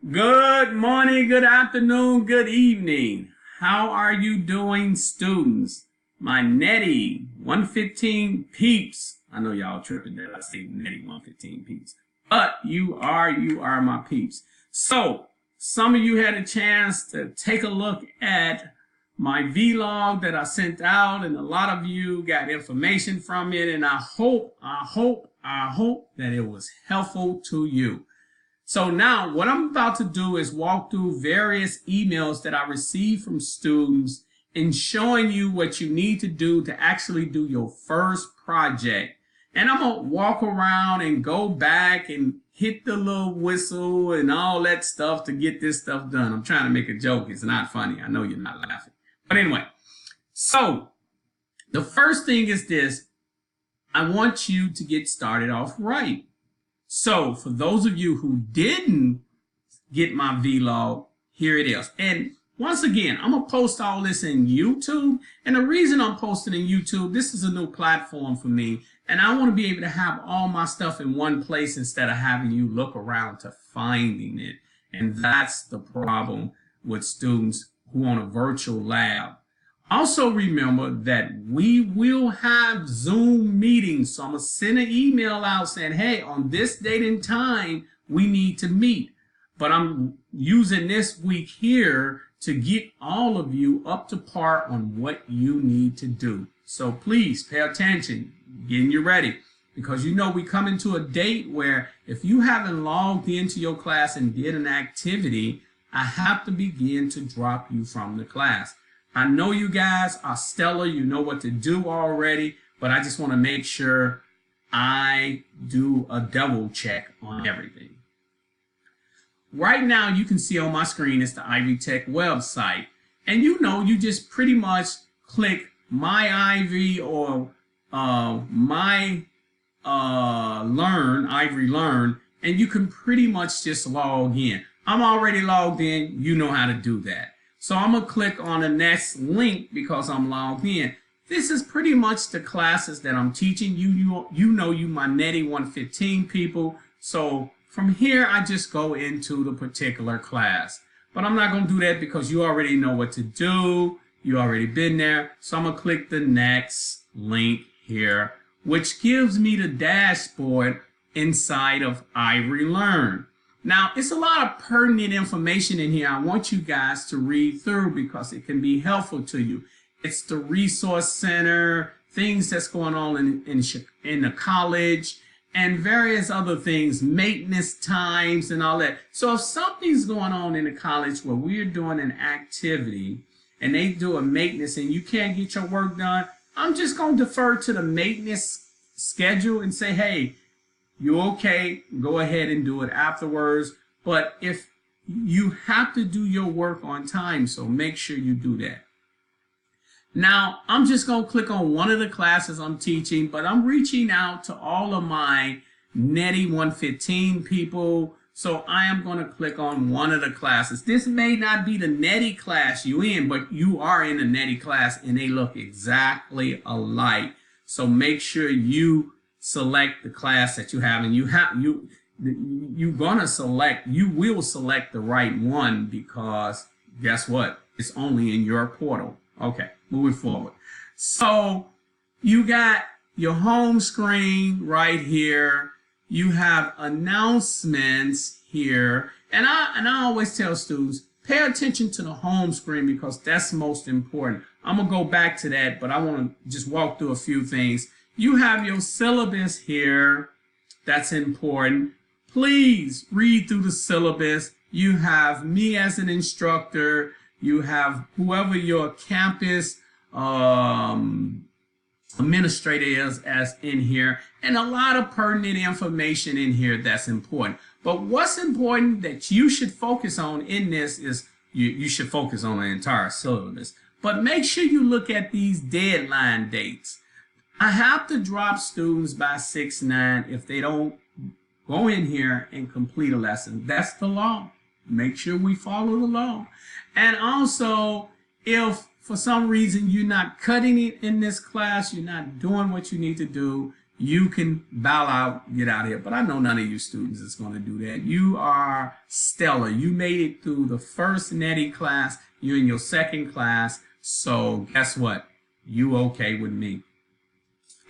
Good morning, good afternoon, good evening. How are you doing, students? My Netty 115 peeps. I know y'all tripping that I say Netty 115 peeps. But you are my peeps. So, some of you had a chance to take a look at my vlog that I sent out, and a lot of you got information from it, and I hope that it was helpful to you. So now what I'm about to do is walk through various emails that I received from students and showing you what you need to do to actually do your first project. And I'm going to walk around and go back and hit the little whistle and all that stuff to get this stuff done. I'm trying to make a joke. It's not funny. I know you're not laughing. But anyway, so the first thing is this. I want you to get started off right. So for those of you who didn't get my vlog, here it is. And once again, I'm going to post all this in YouTube. And the reason I'm posting in YouTube, this is a new platform for me. And I want to be able to have all my stuff in one place instead of having you look around to finding it. And that's the problem with students who are on a virtual lab. Also remember that we will have Zoom meetings. So I'm going to send an email out saying, hey, on this date and time, we need to meet. But I'm using this week here to get all of you up to par on what you need to do. So please pay attention, getting you ready. Because you know we come into a date where if you haven't logged into your class and did an activity, I have to begin to drop you from the class. I know you guys are stellar. You know what to do already, but I just want to make sure I do a double check on everything. Right now, you can see on my screen is the Ivy Tech website. And you know, you just pretty much click My Ivy or My Learn, Ivory Learn, and you can pretty much just log in. I'm already logged in. You know how to do that. So I'm going to click on the next link because I'm logged in. This is pretty much the classes that I'm teaching. You know you my Netty 115 people. So from here, I just go into the particular class. But I'm not going to do that because you already know what to do. You already been there. So I'm going to click the next link here, which gives me the dashboard inside of Ivory Learn. Now, it's a lot of pertinent information in here I want you guys to read through because it can be helpful to you. It's the resource center, things that's going on in the college, and various other things, maintenance times and all that. So if something's going on in the college where we're doing an activity and they do a maintenance and you can't get your work done, I'm just going to defer to the maintenance schedule and say, hey, you're okay, go ahead and do it afterwards. But if you have to do your work on time, so make sure you do that. Now, I'm just going to click on one of the classes I'm teaching, but I'm reaching out to all of my Netty 115 people. So I am going to click on one of the classes. This may not be the Netty class you in, but you are in a Netty class and they look exactly alike. So make sure you select the class that you have, and you will select the right one because guess what? It's only in your portal. Okay, moving forward. So you got your home screen right here. You have announcements here, and I always tell students, pay attention to the home screen because that's most important. I'm gonna go back to that, but I want to just walk through a few things. You have your syllabus here. That's important. Please read through the syllabus. You have me as an instructor. You have whoever your campus administrator is as in here. And a lot of pertinent information in here that's important. But what's important that you should focus on in this is you should focus on the entire syllabus. But make sure you look at these deadline dates. I have to drop students by 6/9 if they don't go in here and complete a lesson. That's the law. Make sure we follow the law. And also, if for some reason you're not cutting it in this class, you're not doing what you need to do, you can bow out, get out of here. But I know none of you students is going to do that. You are stellar. You made it through the first NETI class. You're in your second class. So guess what? You okay with me.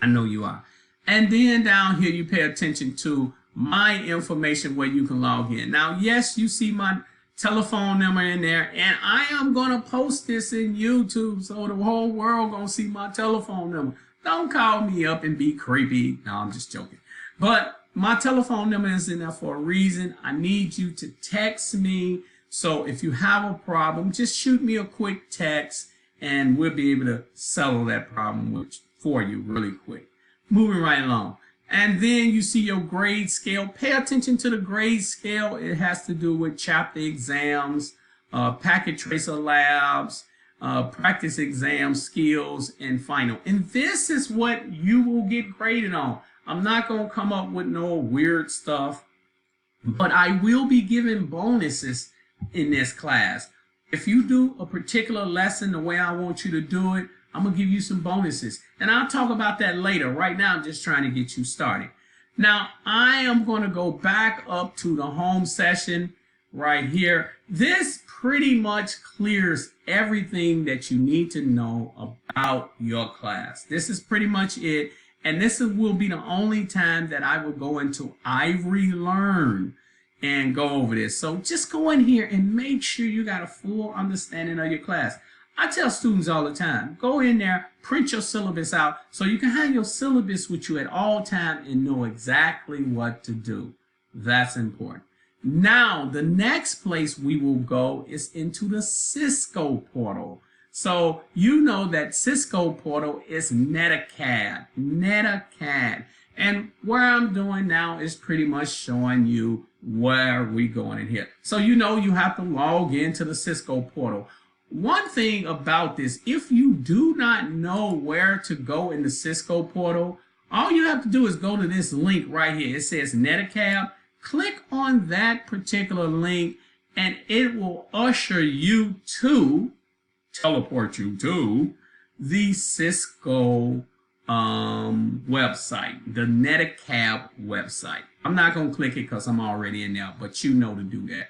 I know you are. And then down here, you pay attention to my information where you can log in. Now, yes, you see my telephone number in there, and I am going to post this in YouTube so the whole world going to see my telephone number. Don't call me up and be creepy. No, I'm just joking. But my telephone number is in there for a reason. I need you to text me. So if you have a problem, just shoot me a quick text and we'll be able to settle that problem for you really quick. Moving right along. And then you see your grade scale. Pay attention to the grade scale. It has to do with chapter exams, packet tracer labs, practice exams, skills, and final. And this is what you will get graded on. I'm not going to come up with no weird stuff, but I will be giving bonuses in this class. If you do a particular lesson the way I want you to do it, I'm going to give you some bonuses. And I'll talk about that later. Right now, I'm just trying to get you started. Now, I am going to go back up to the home session right here. This pretty much clears everything that you need to know about your class. This is pretty much it. And this will be the only time that I will go into Ivory Learn and go over this. So just go in here and make sure you got a full understanding of your class. I tell students all the time, go in there, print your syllabus out so you can have your syllabus with you at all times and know exactly what to do. That's important. Now, the next place we will go is into the Cisco Portal. So you know that Cisco Portal is NetACAD. And where I'm doing now is pretty much showing you where we're going in here. So you know you have to log into the Cisco Portal. One thing about this, if you do not know where to go in the Cisco Portal, all you have to do is go to this link right here. It says NetACAD. Click on that particular link and it will usher you to, teleport you to the Cisco website, the NetACAD website. I'm not going to click it because I'm already in there, but you know to do that.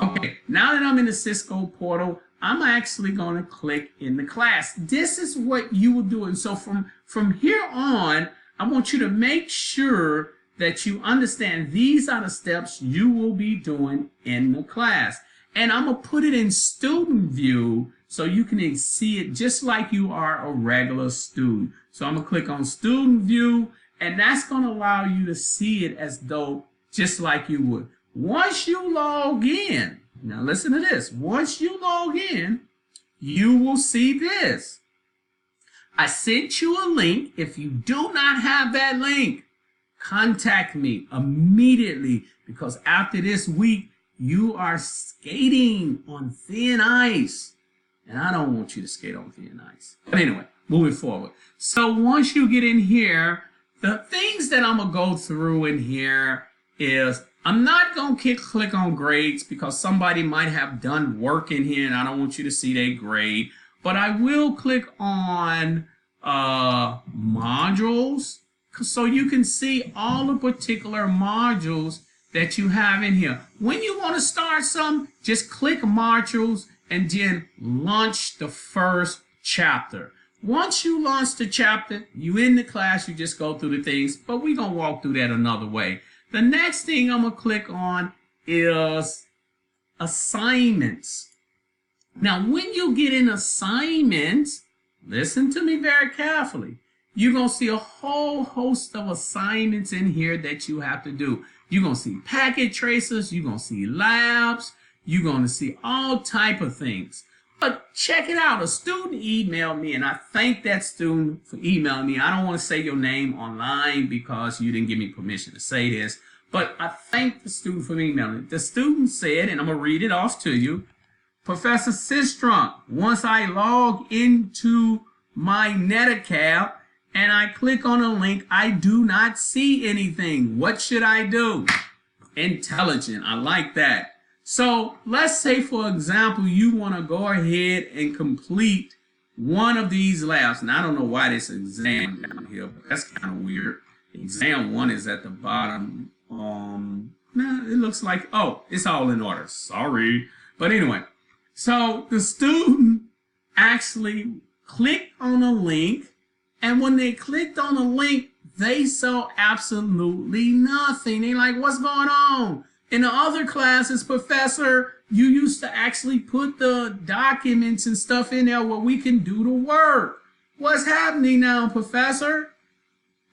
Okay, now that I'm in the Cisco Portal, I'm actually going to click in the class. This is what you will do. And so from here on, I want you to make sure that you understand these are the steps you will be doing in the class. And I'm going to put it in student view so you can see it just like you are a regular student. So I'm going to click on student view, and that's going to allow you to see it as though just like you would. Once you log in, now listen to this. Once you log in, you will see this. I sent you a link. If you do not have that link, contact me immediately, because after this week, you are skating on thin ice. And I don't want you to skate on thin ice. But anyway, moving forward. So once you get in here, the things that I'm going to go through in here is I'm not going to click on grades because somebody might have done work in here and I don't want you to see their grade. But I will click on modules so you can see all the particular modules that you have in here. When you want to start some, just click modules and then launch the first chapter. Once you launch the chapter, you in the class, you just go through the things, but we're going to walk through that another way. The next thing I'm going to click on is assignments. Now, when you get in assignments, listen to me very carefully. You're going to see a whole host of assignments in here that you have to do. You're going to see packet tracers. You're going to see labs. You're going to see all type of things. But check it out. A student emailed me, and I thank that student for emailing me. I don't want to say your name online because you didn't give me permission to say this, but I thank the student for emailing me. The student said, and I'm going to read it off to you, Professor Sistrunk, once I log into my NetACAD and I click on a link, I do not see anything. What should I do? Intelligent. I like that. So let's say, for example, you want to go ahead and complete one of these labs. And I don't know why this exam down here, but that's kind of weird. Exam 1 is at the bottom. Nah, it looks like, oh, it's all in order. Sorry. But anyway, so the student actually clicked on a link, and when they clicked on the link, they saw absolutely nothing. They're like, what's going on? In the other classes, Professor, you used to actually put the documents and stuff in there where we can do the work. What's happening now, Professor?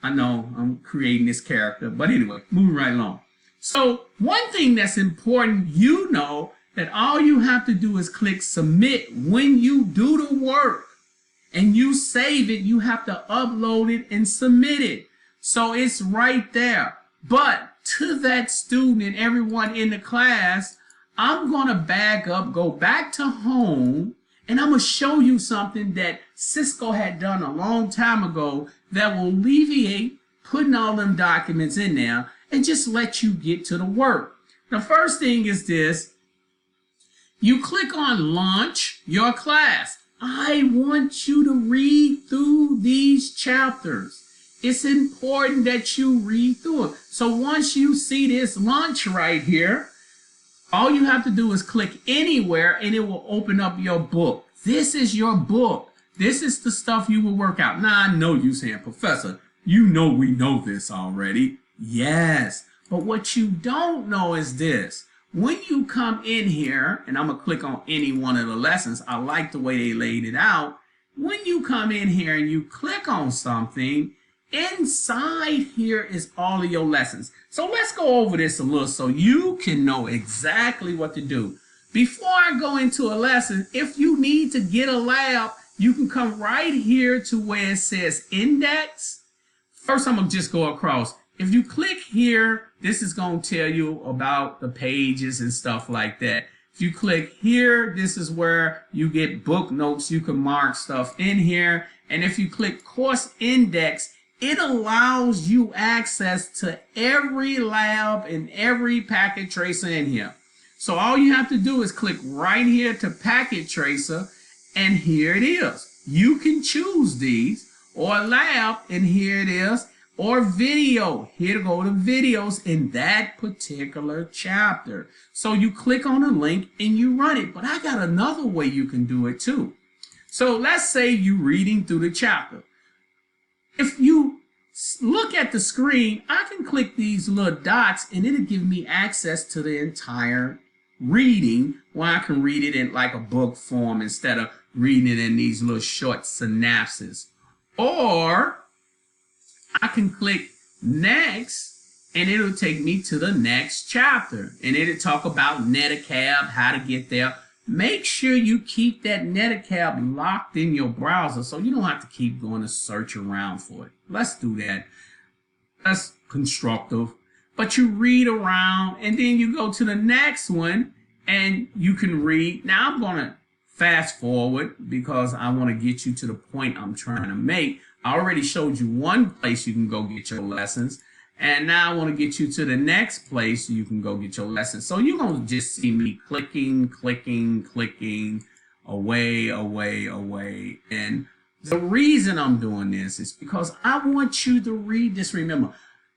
I know I'm creating this character, but anyway, moving right along. So one thing that's important, you know that all you have to do is click submit when you do the work and you save it. You have to upload it and submit it. So it's right there. But to that student and everyone in the class, I'm going to back up, go back to home, and I'm going to show you something that Cisco had done a long time ago that will alleviate putting all them documents in there and just let you get to the work. The first thing is this. You click on launch your class. I want you to read through these chapters. It's important that you read through it. So once you see this launch right here, all you have to do is click anywhere and it will open up your book. This is your book. This is the stuff you will work out. Now, I know you saying, Professor, you know we know this already. Yes, but what you don't know is this. When you come in here, and I'm going to click on any one of the lessons. I like the way they laid it out. When you come in here and you click on something, inside here is all of your lessons. So let's go over this a little so you can know exactly what to do. Before I go into a lesson, if you need to get a lab, you can come right here to where it says index. First, I'm going to just go across. If you click here, this is going to tell you about the pages and stuff like that. If you click here, this is where you get book notes. You can mark stuff in here. And if you click course index, it allows you access to every lab and every packet tracer in here. So all you have to do is click right here to packet tracer, and here it is. You can choose these, or lab, and here it is, or video. Here to go to videos in that particular chapter. So you click on a link and you run it. But I got another way you can do it too. So let's say you're reading through the chapter. If you look at the screen, I can click these little dots and it'll give me access to the entire reading, where I can read it in like a book form instead of reading it in these little short synapses. Or I can click next and it'll take me to the next chapter, and it'll talk about Netacab, how to get there. Make sure you keep that Netacab locked in your browser so you don't have to keep going to search around for it. Let's do that. That's constructive. But you read around and then you go to the next one and you can read. Now I'm going to fast forward because I want to get you to the point I'm trying to make. I already showed you one place you can go get your lessons. And now I want to get you to the next place so you can go get your lessons. So you're going to just see me clicking, clicking, clicking, away, away, away. And the reason I'm doing this is because I want you to read this. Remember,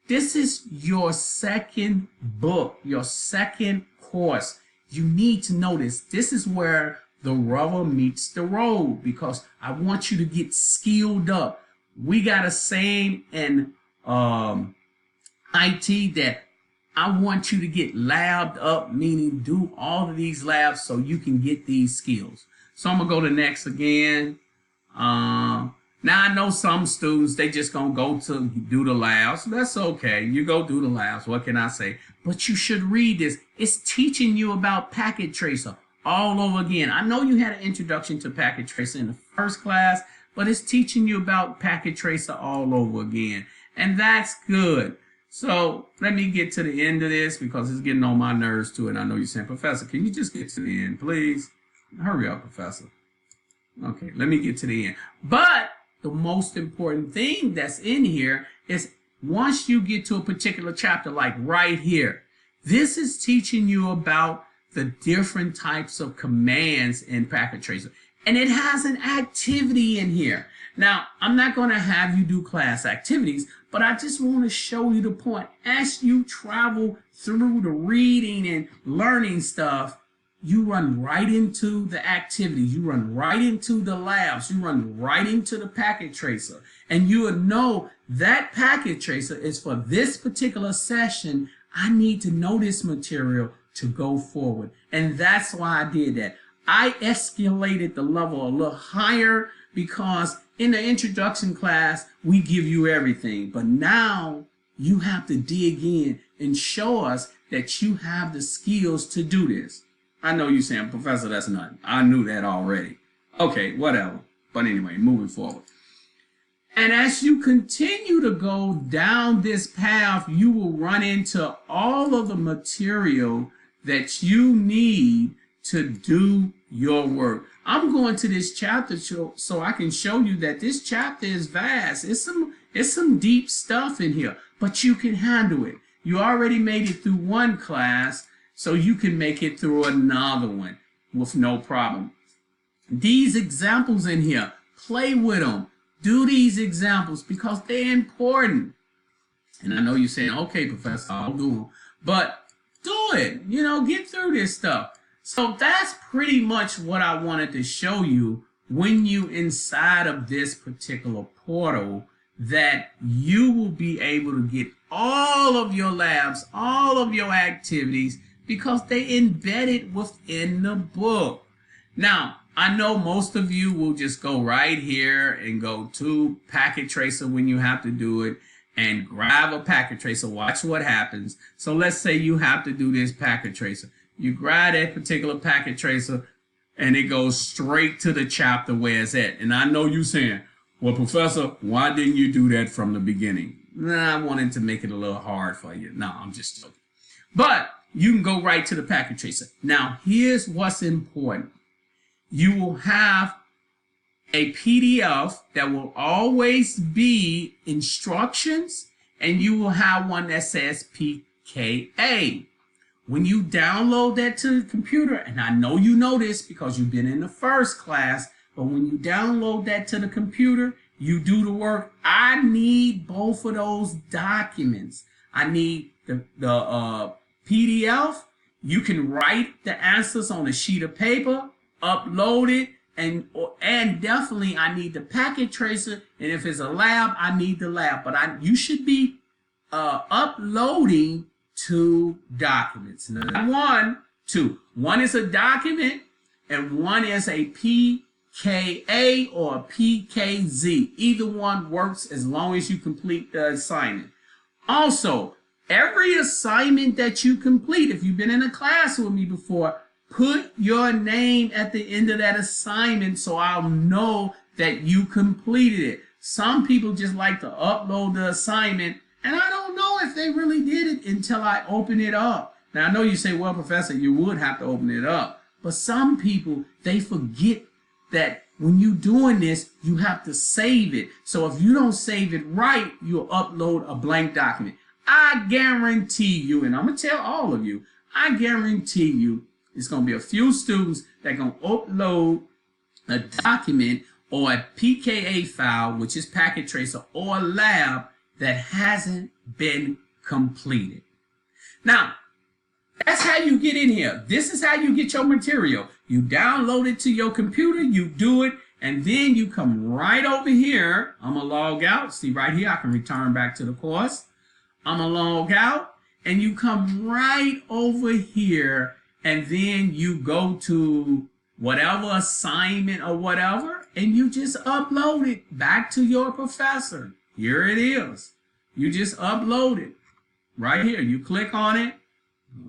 this is your second book, your second course. You need to know this. This is where the rubber meets the road, because I want you to get skilled up. We got a saying in IT that I want you to get labbed up, meaning do all of these labs so you can get these skills. So I'm going to go to next again. Now I know some students, they just going to go to do the labs. That's okay. You go do the labs. What can I say? But you should read this. It's teaching you about packet tracer all over again. I know you had an introduction to packet tracer in the first class, but it's teaching you about packet tracer all over again. And that's good. So let me get to the end of this because it's getting on my nerves too. And I know you're saying, Professor, can you just get to the end, please? Hurry up, Professor. Okay, let me get to the end. But the most important thing that's in here is once you get to a particular chapter, like right here, this is teaching you about the different types of commands in packet tracer. And it has an activity in here. Now, I'm not going to have you do class activities, But I just want to show you the point. As you travel through the reading and learning stuff, you run right into the activities. You run right into the labs. You run right into the packet tracer. And you will know that packet tracer is for this particular session. I need to know this material to go forward. And that's why I did that. I escalated the level a little higher because in the introduction class, we give you everything. But now you have to dig in and show us that you have the skills to do this. I know you're saying, Professor, that's nothing. I knew that already. Okay, whatever. But anyway, moving forward. And as you continue to go down this path, you will run into all of the material that you need to do your work. I'm going to this chapter so I can show you that this chapter is vast. It's some deep stuff in here, but you can handle it. You already made it through one class, so you can make it through another one with no problem. These examples in here, play with them. Do these examples because they're important. And I know you're saying, okay, Professor, I'll do them. But do it. You know, get through this stuff. So that's pretty much what I wanted to show you when you inside of this particular portal, that you will be able to get all of your labs, all of your activities, because they embedded within the book. Now, I know most of you will just go right here and go to packet tracer when you have to do it and grab a packet tracer. Watch what happens. So let's say you have to do this packet tracer. You grab that particular packet tracer and it goes straight to the chapter where it's at. And I know you saying, well, Professor, why didn't you do that from the beginning? Nah, I wanted to make it a little hard for you. No, I'm just joking. But you can go right to the packet tracer. Now, here's what's important. You will have a PDF that will always be instructions, and you will have one that says PKA. When you download that to the computer, and I know you know this because you've been in the first class, but when you download that to the computer, you do the work. I need both of those documents. I need the PDF. You can write the answers on a sheet of paper, upload it, and definitely I need the packet tracer, and if it's a lab, I need the lab. But you should be uploading 2 documents. Not two. One is a document, and one is a PKA or a PKZ. Either one works as long as you complete the assignment. Also, every assignment that you complete, if you've been in a class with me before, put your name at the end of that assignment so I'll know that you completed it. Some people just like to upload the assignment, and I don't know if they really did it until I open it up. Now, I know you say, well, Professor, you would have to open it up. But some people, they forget that when you're doing this, you have to save it. So if you don't save it right, you'll upload a blank document. I guarantee you, and I'm going to tell all of you, I guarantee you, it's going to be a few students that are going to upload a document or a PKA file, which is packet tracer, or a lab that hasn't been completed. Now, that's how you get in here. This is how you get your material. You download it to your computer, you do it, and then you come right over here. I'm going to log out. See right here, I can return back to the course. I'm going to log out, and you come right over here, and then you go to whatever assignment or whatever, and you just upload it back to your professor. Here it is. You just upload it right here. You click on it.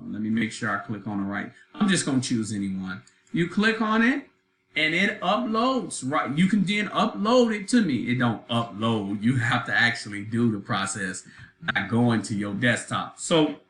Let me make sure I click on it right. I'm just going to choose anyone. You click on it, and it uploads. Right. You can then upload it to me. It don't upload. You have to actually do the process by going to your desktop. So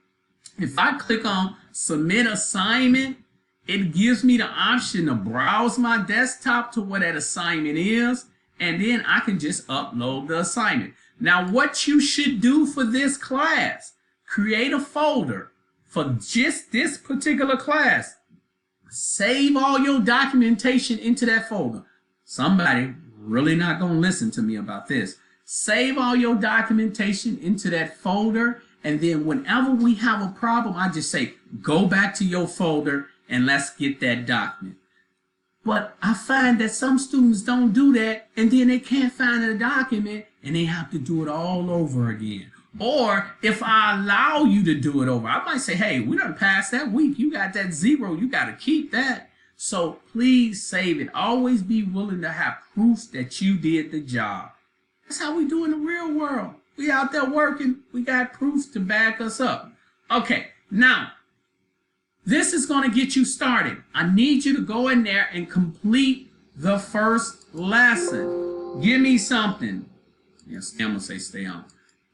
if I click on submit assignment, it gives me the option to browse my desktop to what that assignment is, and then I can just upload the assignment. Now, what you should do for this class, create a folder for just this particular class. Save all your documentation into that folder. Somebody really not going to listen to me about this. Save all your documentation into that folder, and then whenever we have a problem, I just say, go back to your folder and let's get that document. But I find that some students don't do that, and then they can't find a document, and they have to do it all over again. Or if I allow you to do it over, I might say, hey, we done passed that week. You got that 0. You got to keep that. So please save it. Always be willing to have proof that you did the job. That's how we do in the real world. We out there working. We got proof to back us up. Okay, now, this is going to get you started. I need you to go in there and complete the first lesson. Give me something. Yes, I'm going to say stay on.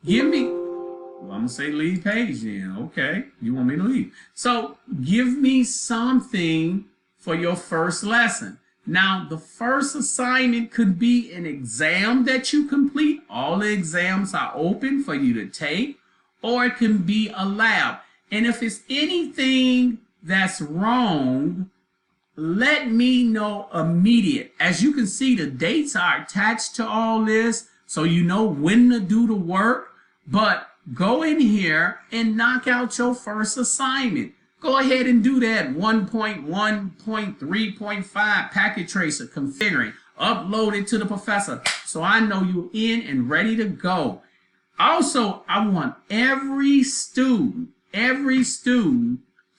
Give me, well, I'm going to say leave page then. Okay, you want me to leave. So give me something for your first lesson. Now, the first assignment could be an exam that you complete. All the exams are open for you to take. Or it can be a lab. And if it's anything that's wrong, let me know immediate. As you can see, the dates are attached to all this, so you know when to do the work. But go in here and knock out your first assignment. Go ahead and do that 1.1.3.5 packet tracer configuring. Upload it to the professor so I know you're in and ready to go. Also, I want every student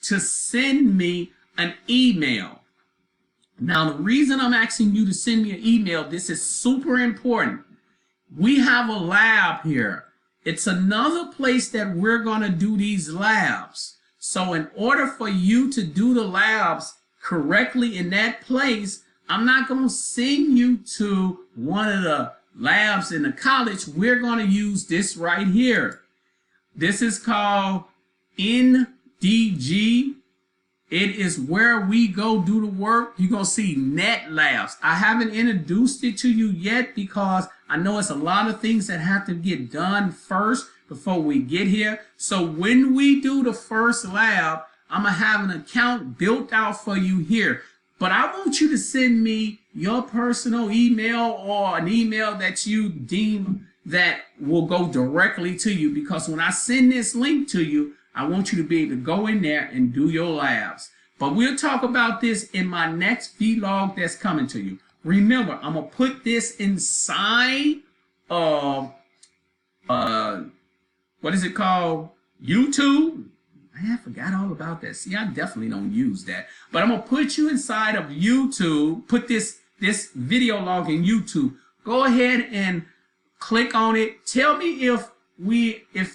to send me an email. Now, the reason I'm asking you to send me an email, this is super important. We have a lab here. It's another place that we're going to do these labs. So in order for you to do the labs correctly in that place, I'm not going to send you to one of the labs in the college. We're going to use this right here. This is called NDG. It is where we go do the work. You're going to see net labs. I haven't introduced it to you yet because I know it's a lot of things that have to get done first before we get here. So when we do the first lab, I'm going to have an account built out for you here. But I want you to send me your personal email or an email that you deem that will go directly to you, because when I send this link to you, I want you to be able to go in there and do your labs. But we'll talk about this in my next vlog that's coming to you. Remember, I'm going to put this inside of, what is it called? YouTube. I forgot all about that. See, I definitely don't use that. But I'm going to put you inside of YouTube, put this video log in YouTube. Go ahead and click on it. Tell me if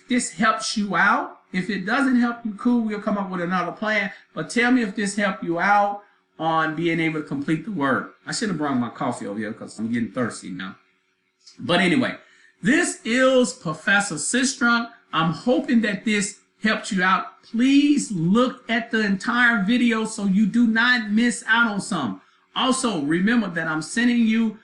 this helps you out. If it doesn't help you, cool, we'll come up with another plan. But tell me if this helped you out on being able to complete the work. I should have brought my coffee over here because I'm getting thirsty now. But anyway, this is Professor Cisco. I'm hoping that this helped you out. Please look at the entire video so you do not miss out on some. Also, remember that I'm sending you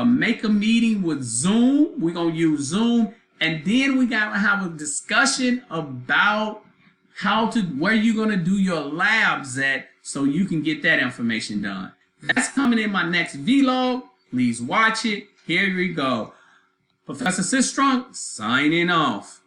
make a meeting with Zoom. We're going to use Zoom. And then we got to have a discussion about where you're going to do your labs at so you can get that information done. That's coming in my next vlog. Please watch it. Here we go. Professor Cisco signing off.